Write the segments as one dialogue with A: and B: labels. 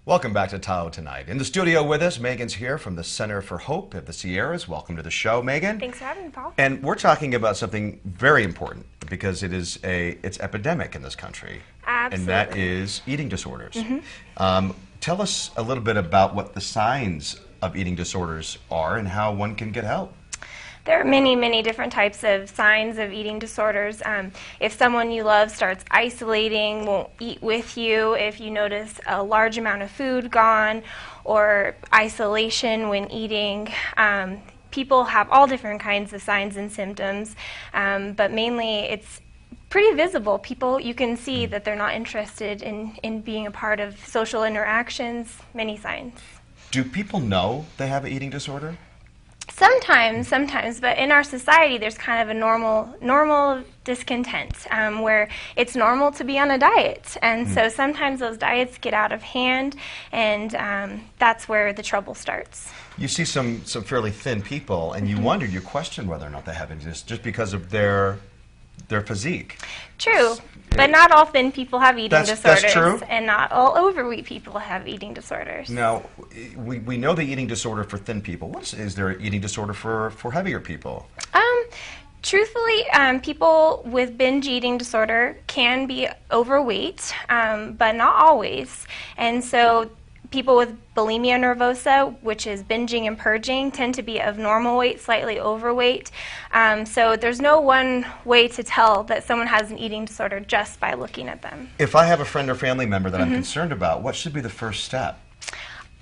A: Welcome back to Tahoe Tonight. In the studio with us, Megan's here from the Center for Hope at the Sierras. Welcome to the show, Megan.
B: Thanks for having me, Paul.
A: And we're talking about something very important because it's epidemic in this country.
B: Absolutely.
A: And that is eating disorders. Tell us a little bit about what the signs of eating disorders are and how one can get help.
B: There are many, many different types of signs of eating disorders. If someone you love starts isolating, won't eat with you, if you notice a large amount of food gone, or isolation when eating, people have all different kinds of signs and symptoms, but mainly it's pretty visible. People, you can see that they're not interested in being a part of social interactions, many signs.
A: Do people know they have an eating disorder?
B: Sometimes, but in our society there's kind of a normal discontent where it's normal to be on a diet, and so sometimes those diets get out of hand, and that's where the trouble starts.
A: You see some fairly thin people, and you wonder, you question whether or not they have it just because of their physique.
B: True. But not all thin people have eating disorders.
A: That's true.
B: And not all overweight people have eating disorders.
A: Now, we know the eating disorder for thin people. Is there an eating disorder for heavier people?
B: Truthfully, people with binge eating disorder can be overweight, but not always. And so people with bulimia nervosa, which is binging and purging, tend to be of normal weight, slightly overweight. So there's no one way to tell that someone has an eating disorder just by looking at them.
A: If I have a friend or family member that I'm concerned about, what should be the first step?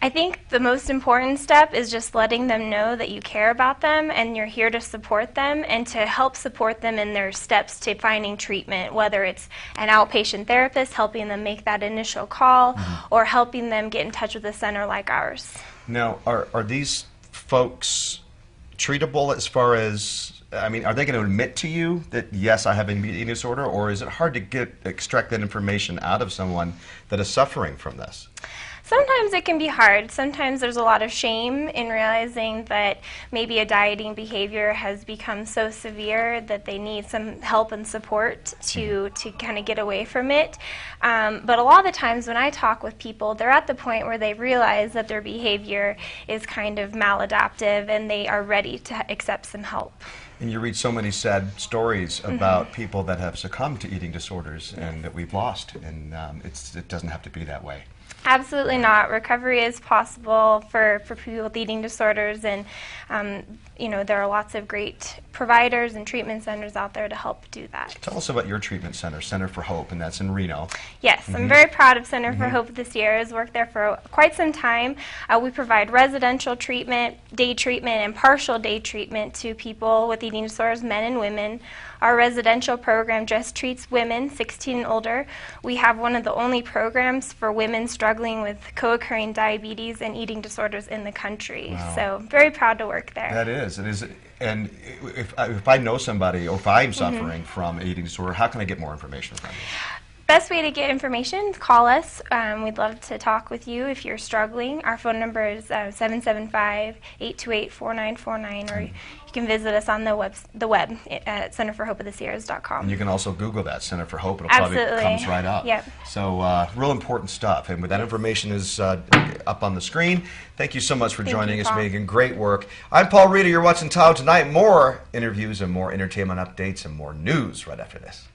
B: I think the most important step is just letting them know that you care about them and you're here to support them and to help support them in their steps to finding treatment, whether it's an outpatient therapist helping them make that initial call or helping them get in touch with a center like ours. Now,
A: are these folks treatable as far as, I mean, are they going to admit to you that, yes, I have an eating disorder, or is it hard to extract that information out of someone that is suffering from this?
B: Sometimes it can be hard. Sometimes there's a lot of shame in realizing that maybe a dieting behavior has become so severe that they need some help and support to kind of get away from it. But a lot of the times when I talk with people, they're at the point where they realize that their behavior is kind of maladaptive and they are ready to accept some help.
A: And you read so many sad stories about people that have succumbed to eating disorders and that we've lost, and it doesn't have to be that way.
B: Absolutely not. Recovery is possible for people with eating disorders, and you know, there are lots of great providers and treatment centers out there to help do that.
A: Tell us about your treatment center, Center for Hope, and that's in Reno.
B: Yes, I'm very proud of Center for Hope of the Sierras. Worked there for quite some time. We provide residential treatment, day treatment, and partial day treatment to people with eating disorders, men and women. Our residential program just treats women 16 and older. We have one of the only programs for women struggling with co-occurring diabetes and eating disorders in the country.
A: Wow.
B: So very proud to work there.
A: That is. It is. And if I know somebody, or if I'm suffering from eating disorder, how can I get more information from you?
B: Best way to get information, call us. We'd love to talk with you if you're struggling. Our phone number is 775-828-4949, or you can visit us on the web at centerforhopeofthesierras.com.
A: And you can also Google that, Center for Hope. It'll
B: Absolutely.
A: probably comes right up.
B: Yep.
A: So real important stuff. And with that information is up on the screen. Thank you so much for joining us, Megan. Great work. I'm Paul Reeder. You're watching Tahoe Tonight. More interviews and more entertainment updates and more news right after this.